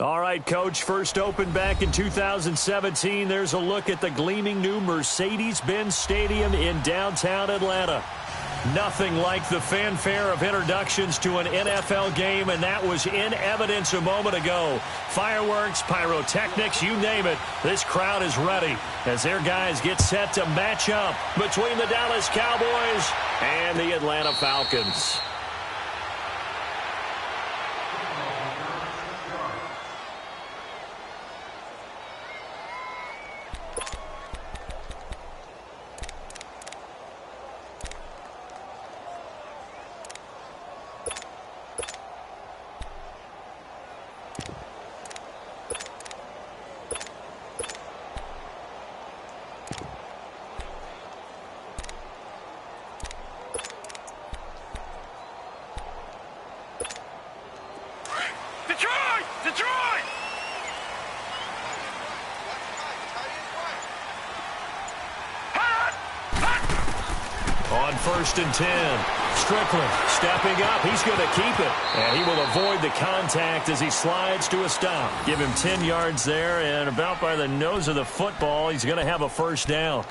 All right, Coach, first opened back in 2017. There's a look at the gleaming new Mercedes-Benz Stadium in downtown Atlanta. Nothing like the fanfare of introductions to an NFL game, and that was in evidence a moment ago. Fireworks, pyrotechnics, you name it. This crowd is ready as their guys get set to match up between the Dallas Cowboys and the Atlanta Falcons. On 1st and 10, Strickland stepping up. He's going to keep it. And he will avoid the contact as he slides to a stop. Give him 10 yards there, and about by the nose of the football, he's going to have a first down.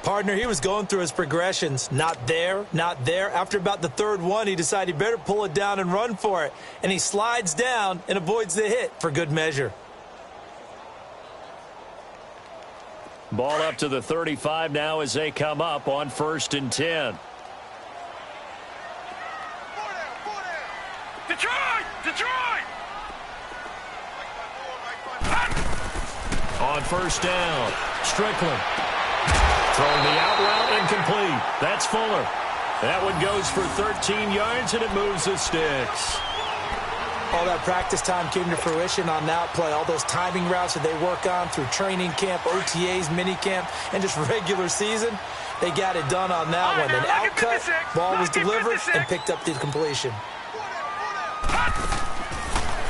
Partner, he was going through his progressions. Not there, not there. After about the third one, he decided he better pull it down and run for it. And he slides down and avoids the hit for good measure. Ball up to the 35 now as they come up on 1st and 10. Detroit! On 1st down, Strickland. Throwing the out route incomplete. That's Fuller. That one goes for 13 yards, and it moves the sticks. All that practice time came to fruition on that play. All those timing routes that they work on through training camp, OTAs, minicamp, and just regular season, they got it done on that one. An outcut, ball was delivered, and picked up the completion.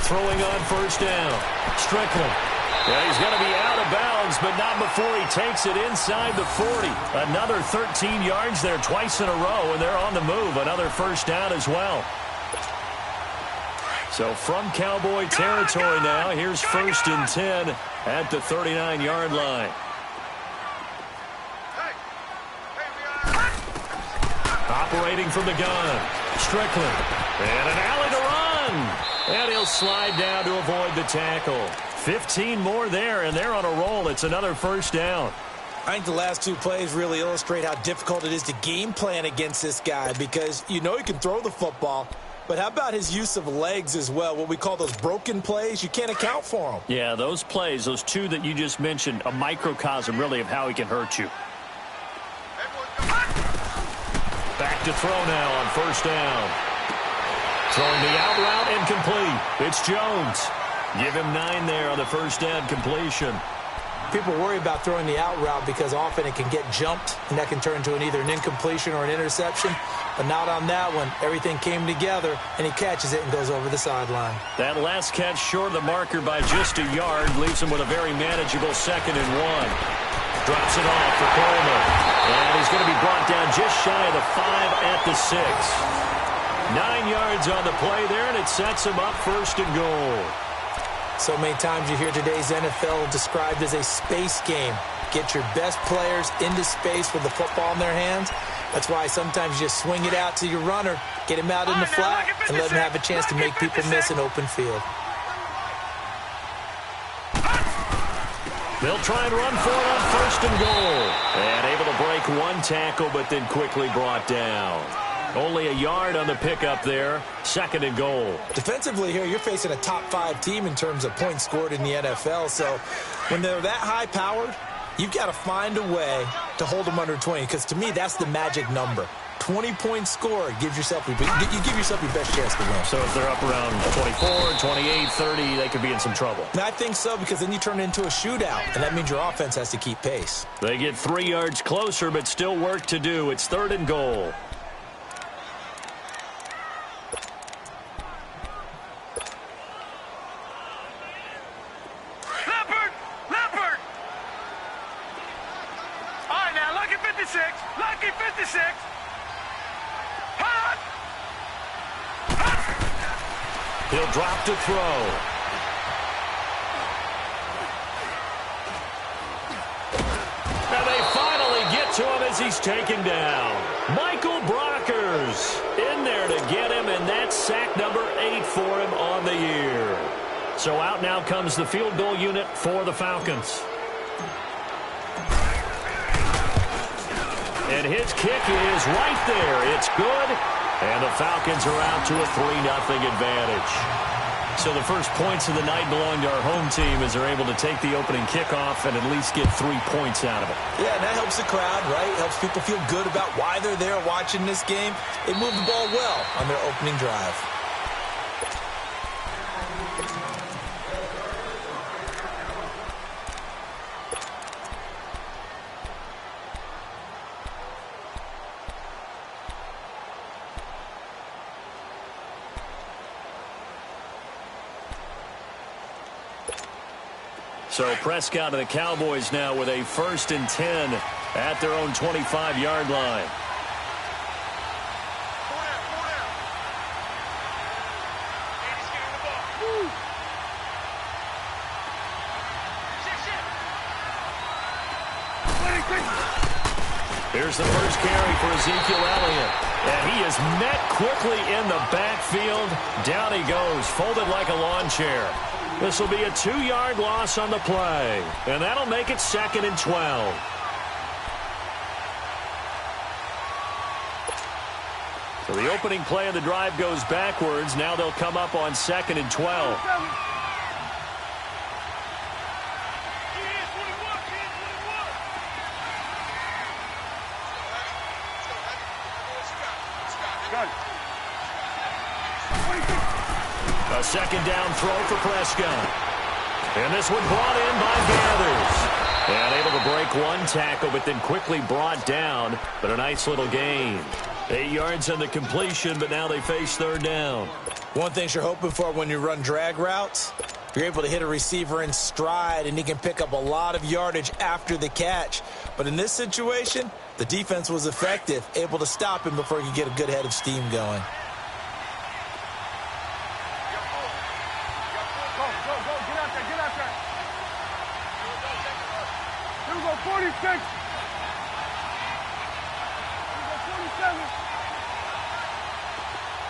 Throwing on 1st down, Strickland. Yeah, he's going to be out of bounds, but not before he takes it inside the 40. Another 13 yards there twice in a row, and they're on the move. Another first down as well. So from Cowboy territory now, here's 1st and 10 at the 39-yard line. Operating from the gun, Strickland. And an alley to run. And he'll slide down to avoid the tackle. 15 more there, and they're on a roll. It's another first down. I think the last two plays really illustrate how difficult it is to game plan against this guy because you know he can throw the football. But how about his use of legs as well? What we call those broken plays, you can't account for them. Yeah, those plays, those two that you just mentioned, a microcosm really of how he can hurt you. Back to throw now on 1st down. Throwing the out route incomplete. It's Jones. Give him 9 there on the first down completion. People worry about throwing the out route because often it can get jumped, and that can turn into either an incompletion or an interception. But not on that one. Everything came together, and he catches it and goes over the sideline. That last catch short of the marker by just a yard leaves him with a very manageable 2nd and 1. Drops it off for Coleman. And he's going to be brought down just shy of the 5 at the 6. 9 yards on the play there, and it sets him up 1st and goal. So many times you hear today's NFL described as a space game. Get your best players into space with the football in their hands. That's why sometimes you just swing it out to your runner, get him out in the flat, and let him have a chance to make people miss an open field. They'll try and run for it on 1st and goal. And able to break one tackle, but then quickly brought down. Only a yard on the pickup there. 2nd and goal. Defensively here, you're facing a top 5 team in terms of points scored in the NFL. So when they're that high-powered, you've got to find a way to hold them under 20. Because to me, that's the magic number. 20-point score gives yourself, you give yourself your best chance to win. So if they're up around 24, 28, 30, they could be in some trouble. And I think so, because then you turn it into a shootout, and that means your offense has to keep pace. They get 3 yards closer, but still work to do. It's 3rd and goal. Lucky 56. He'll drop to throw. And they finally get to him as he's taken down. Michael Brockers in there to get him, and that's sack number 8 for him on the year. So out now comes the field goal unit for the Falcons. And his kick is right there. It's good. And the Falcons are out to a 3-0 advantage. So the first points of the night belong to our home team as they're able to take the opening kickoff and at least get 3 points out of it. Yeah, and that helps the crowd, right? Helps people feel good about why they're there watching this game. They move the ball well on their opening drive. So Prescott and the Cowboys now with a 1st and 10 at their own 25-yard line. Here's the first carry for Ezekiel Elliott. And he is met quickly in the backfield. Down he goes, folded like a lawn chair. This will be a 2-yard loss on the play. And that'll make it 2nd and 12. So the opening play of the drive goes backwards. Now they'll come up on 2nd and 12. A 2nd down throw for Prescott. And this one brought in by Gathers. And able to break one tackle, but then quickly brought down. But a nice little gain. 8 yards on the completion, but now they face 3rd down. One thing you're hoping for when you run drag routes, you're able to hit a receiver in stride, and he can pick up a lot of yardage after the catch. But in this situation, the defense was effective, able to stop him before he could get a good head of steam going. Here we go, 46. Here we go, 47.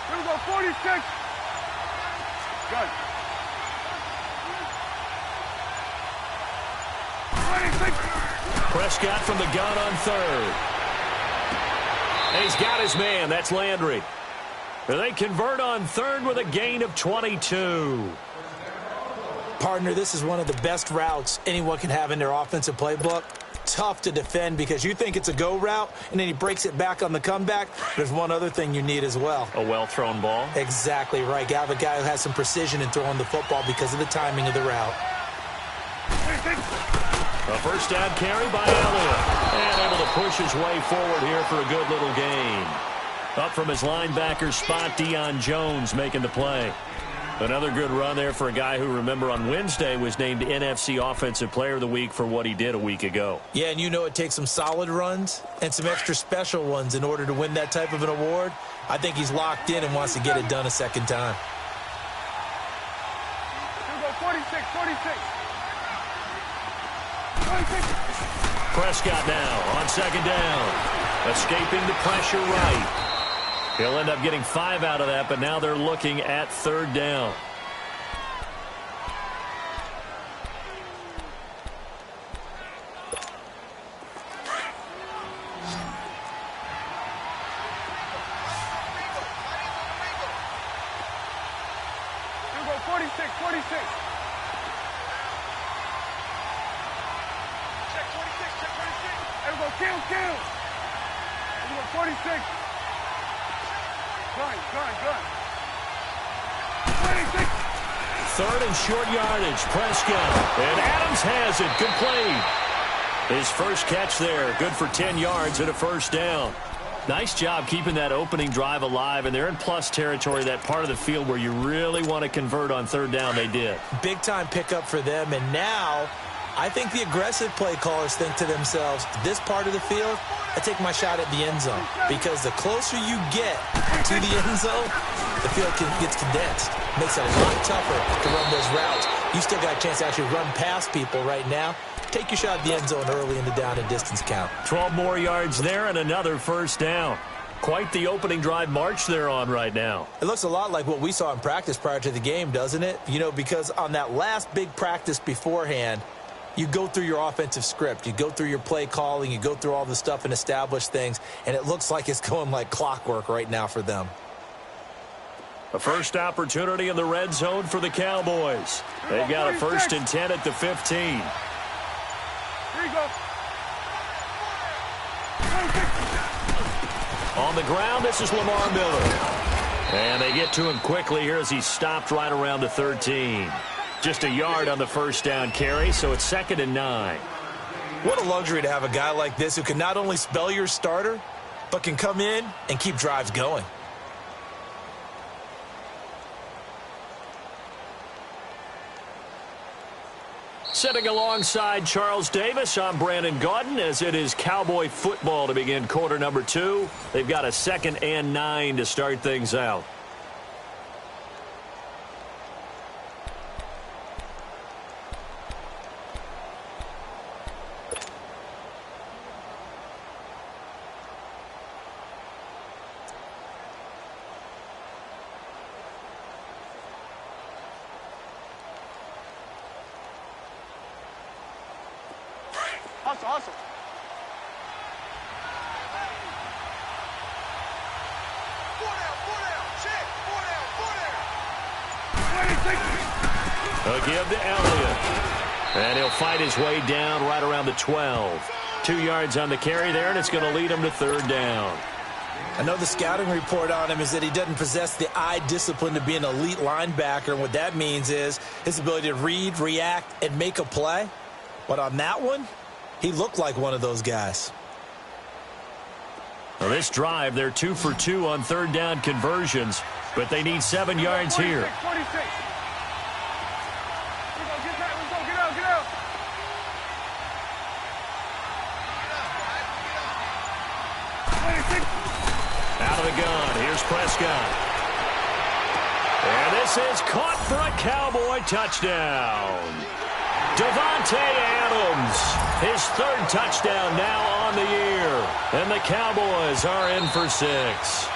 Here we go, 46. Good. 26. Prescott from the gun on 3rd. And he's got his man. That's Landry. And they convert on 3rd with a gain of 22. Partner, this is one of the best routes anyone can have in their offensive playbook. Tough to defend because you think it's a go route, and then he breaks it back on the comeback. There's one other thing you need as well. A well-thrown ball. Exactly right. You have a guy who has some precision in throwing the football because of the timing of the route. A 1st down carry by Elliott. And able to push his way forward here for a good little gain. Up from his linebacker spot, Deion Jones making the play. Another good run there for a guy who, remember, on Wednesday was named NFC Offensive Player of the Week for what he did a week ago. Yeah, and you know it takes some solid runs and some extra special ones in order to win that type of an award. I think he's locked in and wants to get it done a second time. Here we go, 46, 46. 46. Prescott now on 2nd down. Escaping the pressure right. He'll end up getting 5 out of that, but now they're looking at 3rd down. Here we go, 46, 46. Check 46, check 46. Here we go, kill. Here we go, 46. Good. 26. 3rd and short yardage. Prescott. And Adams has it. Complete. His first catch there. Good for 10 yards and a 1st down. Nice job keeping that opening drive alive. And they're in plus territory, that part of the field where you really want to convert on 3rd down. They did. Big time pickup for them. And now I think the aggressive play callers think to themselves, this part of the field, I take my shot at the end zone. Because the closer you get to the end zone, the field gets condensed. Makes it a lot tougher to run those routes. You still got a chance to actually run past people right now. Take your shot at the end zone early in the down and distance count. 12 more yards there and another first down. Quite the opening drive march they're on right now. It looks a lot like what we saw in practice prior to the game, doesn't it? You know, because on that last big practice beforehand, you go through your offensive script. You go through your play calling. You go through all the stuff and establish things. And it looks like it's going like clockwork right now for them. A first opportunity in the red zone for the Cowboys. They've got a 1st and 10 at the 15. Here you go. On the ground, this is Lamar Miller. And they get to him quickly here as he's stopped right around the 13. Just a yard on the first down carry, so it's 2nd and 9. What a luxury to have a guy like this who can not only spell your starter, but can come in and keep drives going. Sitting alongside Charles Davis, I'm Brandon Gaudin as it is Cowboy football to begin quarter number 2. They've got a 2nd and 9 to start things out. Hustle. A give to Elliott. And he'll fight his way down right around the 12. 2 yards on the carry there, and it's going to lead him to 3rd down. I know the scouting report on him is that he doesn't possess the eye discipline to be an elite linebacker. And what that means is his ability to read, react, and make a play. But on that one, he looked like one of those guys. Well, this drive, they're 2 for 2 on 3rd down conversions, but they need 7 yards here. 46. Get out. Out of the gun, here's Prescott. And this is caught for a Cowboy touchdown. Davante Adams, his 3rd touchdown now on the year. And the Cowboys are in for 6.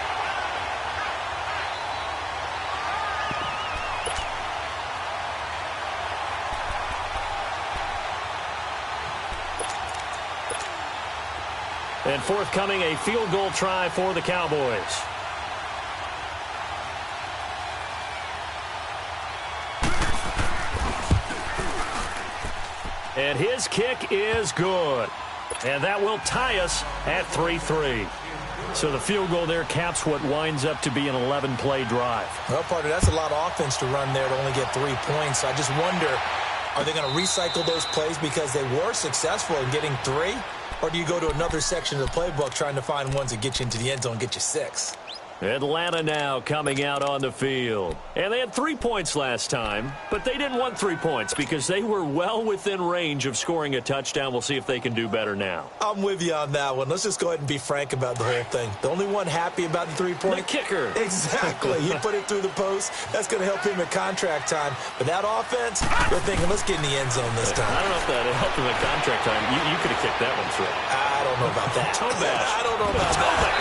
And forthcoming, a field goal try for the Cowboys. And his kick is good. And that will tie us at 3-3. So the field goal there caps what winds up to be an 11-play drive. Well, partner, that's a lot of offense to run there to only get 3 points. I just wonder, are they going to recycle those plays because they were successful in getting 3? Or do you go to another section of the playbook trying to find ones that get you into the end zone and get you 6? Atlanta now coming out on the field. And they had 3 points last time, but they didn't want 3 points because they were well within range of scoring a touchdown. We'll see if they can do better now. I'm with you on that one. Let's just go ahead and be frank about the whole thing. The only one happy about the 3-point? The kicker. Exactly. He put it through the post. That's going to help him at contract time. But that offense, they're thinking, let's get in the end zone this time. I don't know if that helped him at contract time. You could have kicked that one through. I don't know about that. Toe bash. I don't know about that.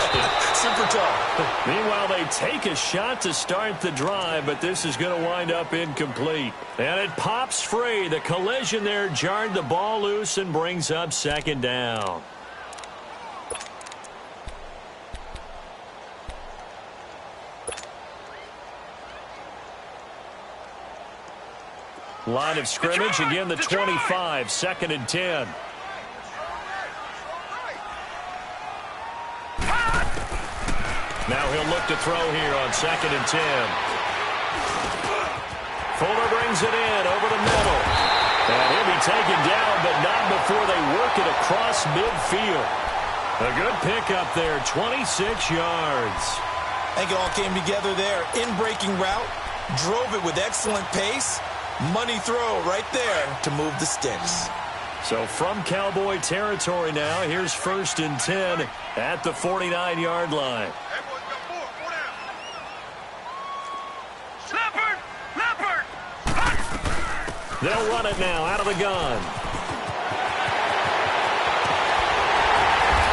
Super tough. Meanwhile, they take a shot to start the drive, but this is going to wind up incomplete. And it pops free. The collision there jarred the ball loose and brings up 2nd down. Line of scrimmage, again the 25, 2nd and 10. Now he'll look to throw here on 2nd and 10. Fuller brings it in over the middle. And he'll be taken down, but not before they work it across midfield. A good pickup there, 26 yards. I think it all came together there. In-breaking route, drove it with excellent pace. Money throw right there to move the sticks. So from Cowboy territory now, here's 1st and 10 at the 49-yard line. Leopard! They'll run it now out of the gun.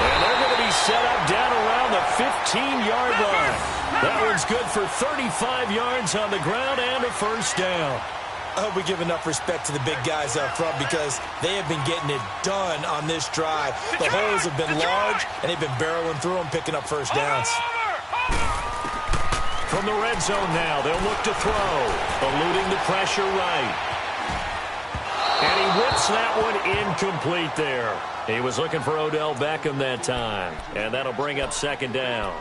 And they're going to be set up down around the 15-yard line. That one's good for 35 yards on the ground and a 1st down. I hope we give enough respect to the big guys up front because they have been getting it done on this drive. The holes have been large, and they've been barreling through them, picking up 1st downs. From the red zone now, they'll look to throw, eluding the pressure right. And he whips that one incomplete there. He was looking for Odell Beckham that time, and that'll bring up 2nd down.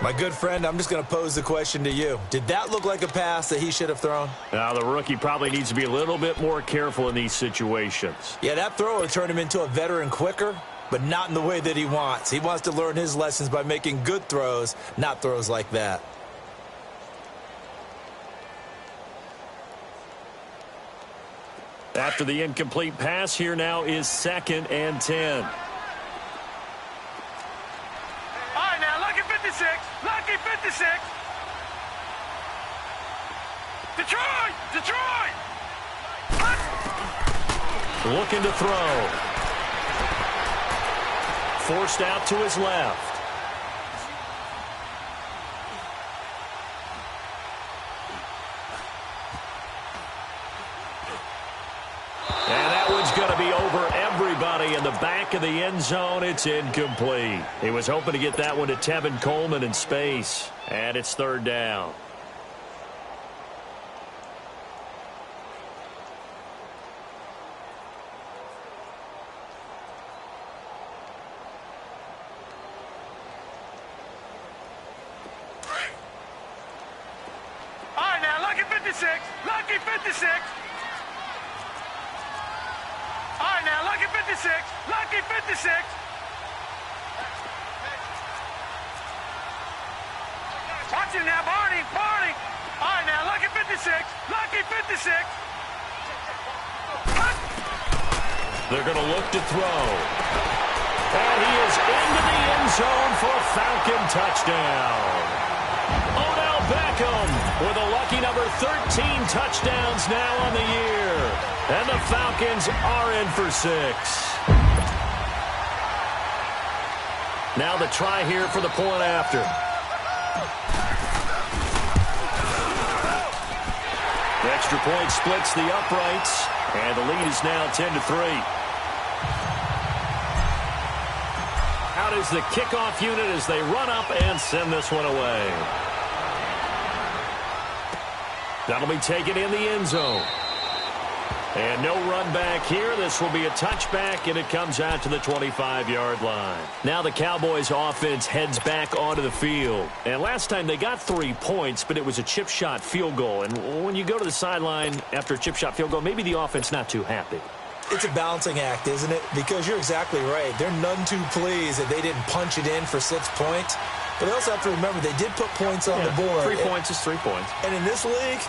My good friend, I'm just going to pose the question to you. Did that look like a pass that he should have thrown? Now, the rookie probably needs to be a little bit more careful in these situations. Yeah, that throw would turn him into a veteran quicker, but not in the way that he wants. He wants to learn his lessons by making good throws, not throws like that. After the incomplete pass, here now is 2nd and 10. Lucky 56. Detroit! Looking to throw. Forced out to his left. And that one's going to be over everybody in the back of the end zone. It's incomplete. He was hoping to get that one to Tevin Coleman in space. And it's 3rd down. All right, now, Lucky 56. Lucky 56. All right, now, Lucky 56. Lucky 56. Watch it now, Barney. All right, now, Lucky 56. Lucky 56. They're going to look to throw. And he is into the end zone for a Falcon touchdown. Odell Beckham with a lucky number 13 touchdowns now on the year. And the Falcons are in for 6. Now the try here for the point after. The extra point splits the uprights, and the lead is now 10-3. Out is the kickoff unit as they run up and send this one away. That'll be taken in the end zone. And no run back here. This will be a touchback, and it comes out to the 25-yard line. Now the Cowboys offense heads back onto the field. And last time they got 3 points, but it was a chip shot field goal. And when you go to the sideline after a chip shot field goal, maybe the offense not too happy. It's a balancing act, isn't it? Because you're exactly right. They're none too pleased that they didn't punch it in for 6 points. But they also have to remember they did put points on the board. 3 points is 3 points. And in this league,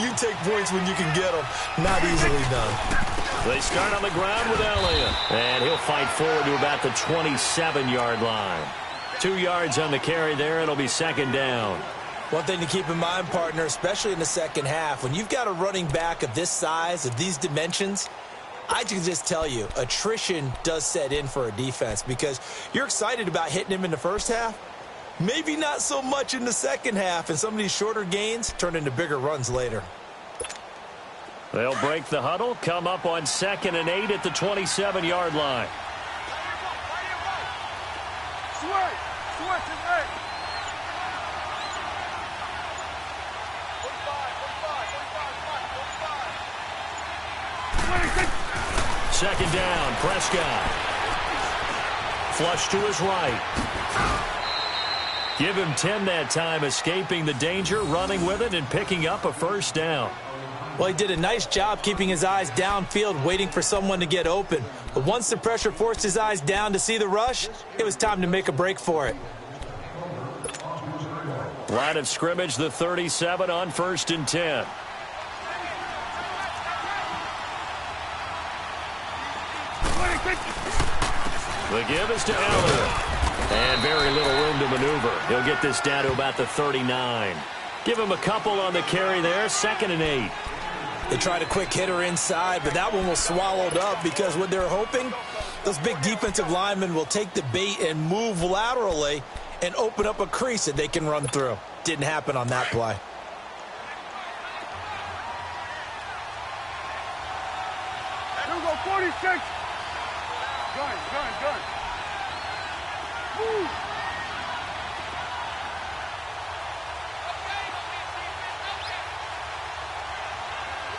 you take points when you can get them. Not easily done. They start on the ground with Elliott. And he'll fight forward to about the 27-yard line. 2 yards on the carry there. It'll be 2nd down. One thing to keep in mind, partner, especially in the second half, when you've got a running back of this size, of these dimensions, I can just tell you, attrition does set in for a defense because you're excited about hitting him in the first half. Maybe not so much in the second half, and some of these shorter gains turn into bigger runs later. They'll break the huddle, come up on 2nd and 8 at the 27-yard line. Second down, Prescott. Flush to his right. Give him 10 that time, escaping the danger, running with it, and picking up a 1st down. Well, he did a nice job keeping his eyes downfield, waiting for someone to get open. But once the pressure forced his eyes down to see the rush, it was time to make a break for it. Line of scrimmage, the 37 on 1st and 10. The give is to Elliott. And very little room to maneuver. He'll get this down to about the 39. Give him a couple on the carry there. 2nd and 8. They tried a quick hitter inside, but that one was swallowed up because what they're hoping, those big defensive linemen will take the bait and move laterally and open up a crease that they can run through. Didn't happen on that play. Here we go, 46. Gun. Woo.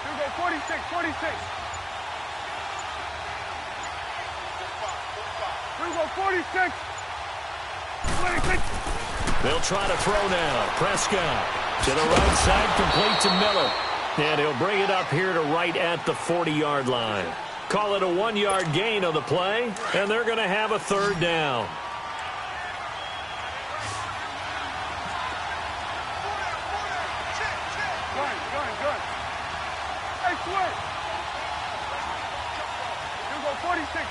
Here we go, 46. Here we go, 46. 26. They'll try to throw now. Prescott to the right side, complete to Miller. And he'll bring it up here to right at the 40-yard line. Call it a 1-yard gain on the play, and they're going to have a 3rd down. Gun. Hey, Swerve. Here we go, 46.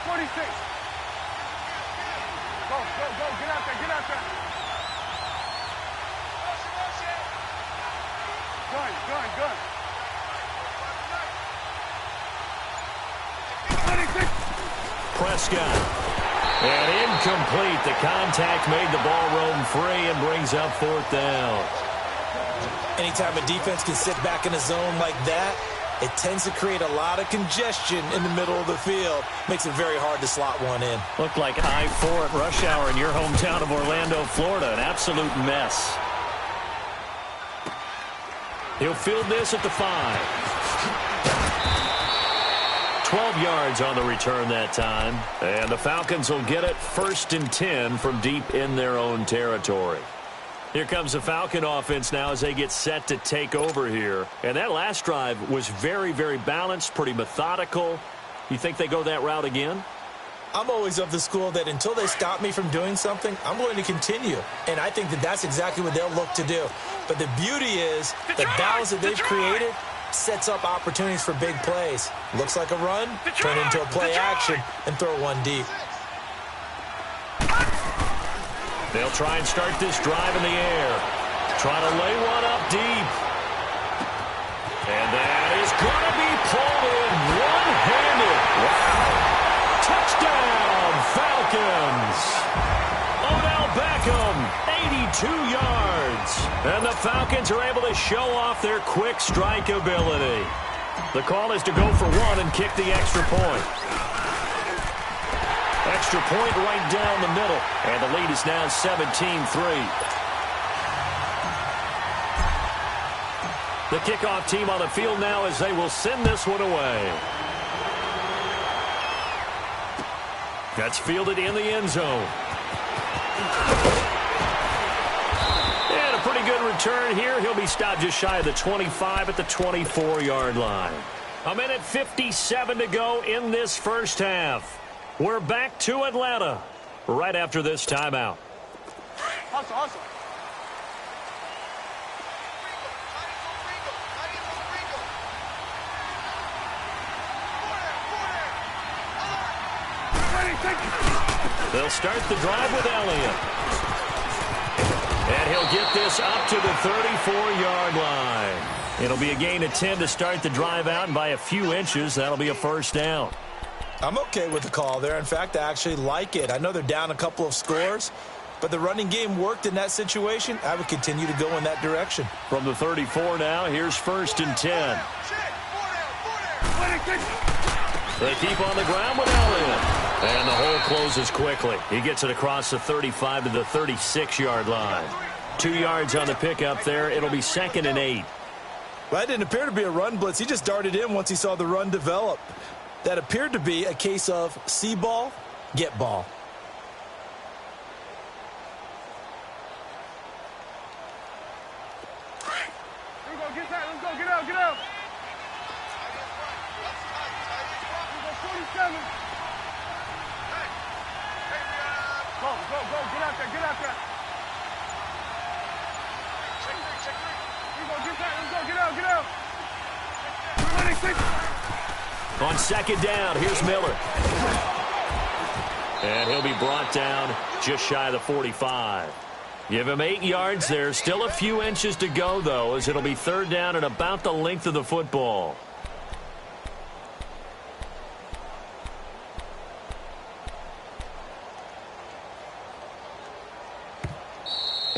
Go. Get out there. Gun. 26. Prescott. And incomplete. The contact made the ball roam free and brings up 4th down. Anytime a defense can sit back in a zone like that, it tends to create a lot of congestion in the middle of the field. Makes it very hard to slot one in. Looked like I-4 at rush hour in your hometown of Orlando, Florida. An absolute mess. He'll field this at the 5. 12 yards on the return that time. And the Falcons will get it 1st and 10 from deep in their own territory. Here comes the Falcon offense now as they get set to take over here. And that last drive was very, very balanced, pretty methodical. You think they go that route again? I'm always of the school that until they stop me from doing something, I'm going to continue. And I think that that's exactly what they'll look to do. But the beauty is the balance that they've created sets up opportunities for big plays. Looks like a run, turn into a play action, and throw one deep. They'll try and start this drive in the air. Try to lay one up deep. And that is going to be pulled in one-handed. Wow. Touchdown, Falcons. Odell Beckham, 82 yards. And the Falcons are able to show off their quick strike ability. The call is to go for one and kick the extra point. Extra point right down the middle. And the lead is now 17-3. The kickoff team on the field now as they will send this one away. That's fielded in the end zone. And a pretty good return here. He'll be stopped just shy of the 25 at the 24-yard line. 1:57 to go in this first half. We're back to Atlanta right after this timeout. Hustle. They'll start the drive with Elliott. And he'll get this up to the 34-yard line. It'll be a gain of 10 to start the drive out, and by a few inches, that'll be a first down. I'm okay with the call there. In fact, I actually like it. I know they're down a couple of scores, but the running game worked in that situation. I would continue to go in that direction. From the 34 now, here's 1st and 10. They keep on the ground with Elliott. And the hole closes quickly. He gets it across the 35 to the 36-yard line. 2 yards on the pickup there. It'll be 2nd and 8. Well, that didn't appear to be a run blitz. He just darted in once he saw the run develop. That appeared to be a case of see ball, get ball. Here we go, get that. Let's go, get out. Here we go, 47. Go, get out there. Check three. Here we go, get that. Let's go, get out. 26. On 2nd down, here's Miller. And he'll be brought down just shy of the 45. Give him 8 yards there. Still a few inches to go, though, as it'll be third down and about the length of the football.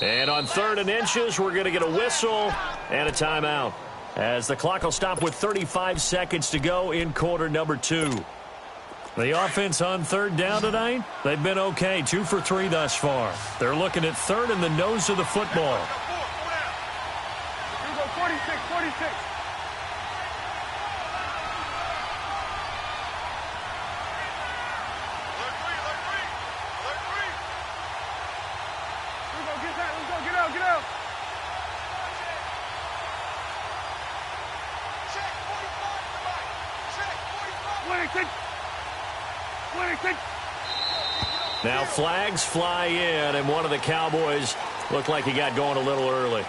And on 3rd and inches, we're going to get a whistle and a timeout, as the clock will stop with 35 seconds to go in quarter number 2. The offense on 3rd down tonight, they've been okay, 2 for 3 thus far. They're looking at 3rd and the nose of the football. Here we go, 46, 46. Get out. Check 45. Now flags fly in, and one of the Cowboys looked like he got going a little early.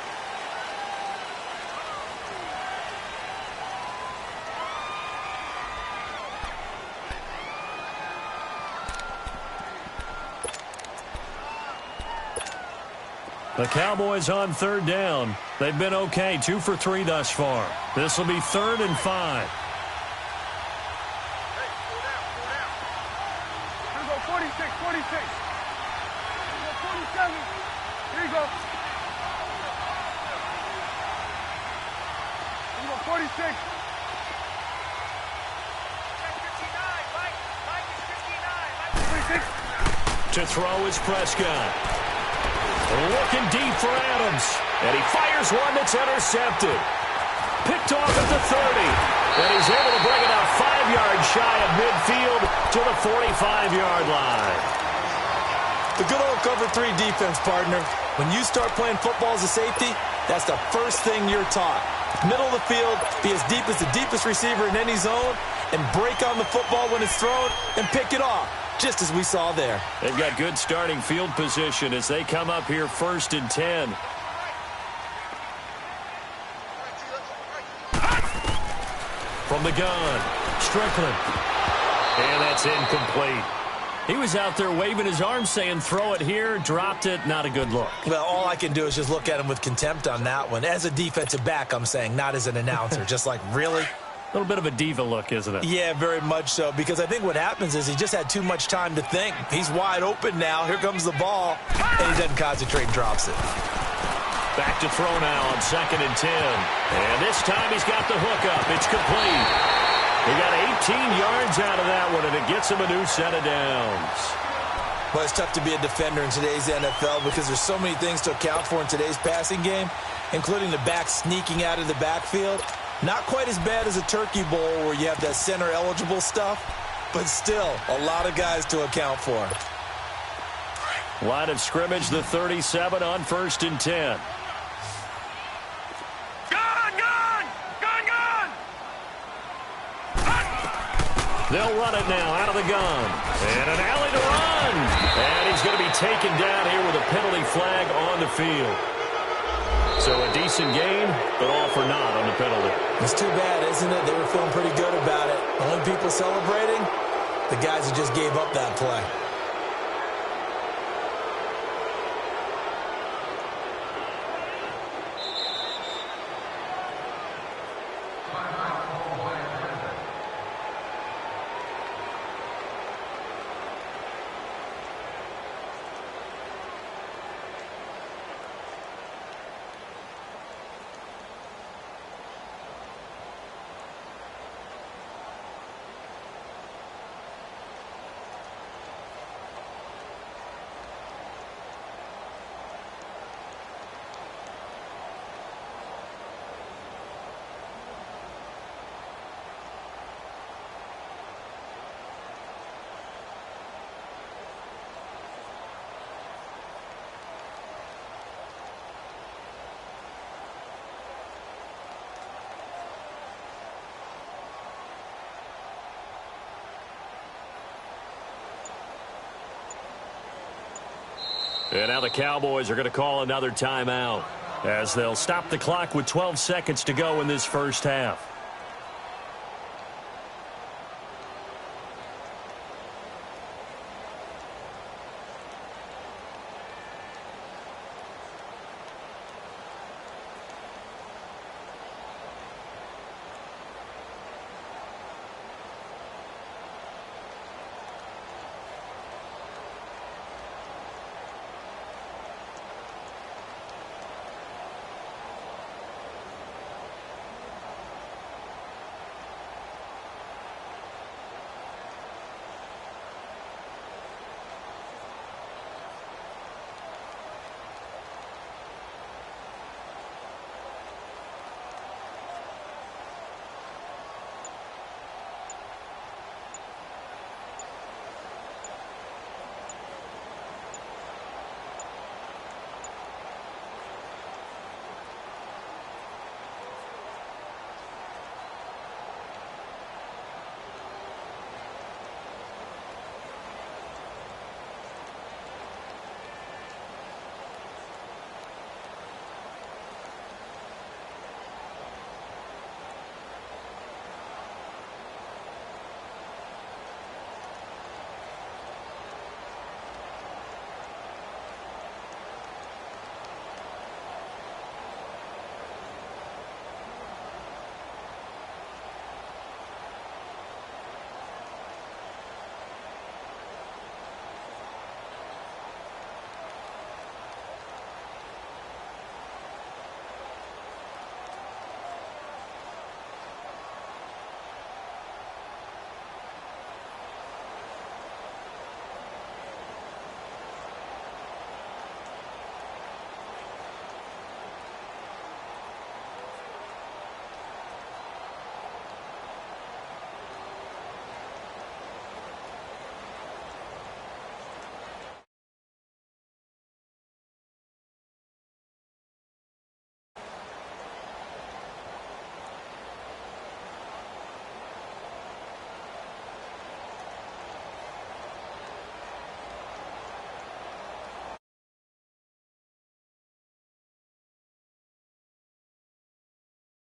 The Cowboys on 3rd down. They've been okay, 2 for 3 thus far. This will be 3rd and 5. Here we go, 46, 46. Here we go, 47. Here you go. Here we go, 46. Check 59, Mike. 59. To throw is Prescott. Looking deep for Adams. And he fires one that's intercepted. Picked off at the 30. And he's able to bring it out 5 yards shy of midfield to the 45-yard line. The good old cover 3 defense, partner. When you start playing football as a safety, that's the first thing you're taught. Middle of the field, be as deep as the deepest receiver in any zone, and break on the football when it's thrown and pick it off, just as we saw there. They've got good starting field position as they come up here 1st and 10. From the gun, Strickland. And that's incomplete. He was out there waving his arms saying, throw it here, dropped it, not a good look. Well, all I can do is just look at him with contempt on that one. As a defensive back, I'm saying, not as an announcer. Just like, really? A little bit of a diva look, isn't it? Yeah, very much so, because I think what happens is he just had too much time to think. He's wide open now. Here comes the ball, and he doesn't concentrate and drops it. Back to throw now on 2nd and 10. And this time he's got the hook up. It's complete. He got 18 yards out of that one, and it gets him a new set of downs. Well, it's tough to be a defender in today's NFL because there's so many things to account for in today's passing game, including the back sneaking out of the backfield. Not quite as bad as a turkey bowl where you have that center-eligible stuff, but still a lot of guys to account for. Line of scrimmage, the 37 on 1st and 10. They'll run it now out of the gun. And an alley to run. And he's going to be taken down here with a penalty flag on the field. So a decent game, but all for naught on the penalty. It's too bad, isn't it? They were feeling pretty good about it. The only people celebrating, the guys who just gave up that play. And now the Cowboys are going to call another timeout as they'll stop the clock with 12 seconds to go in this first half.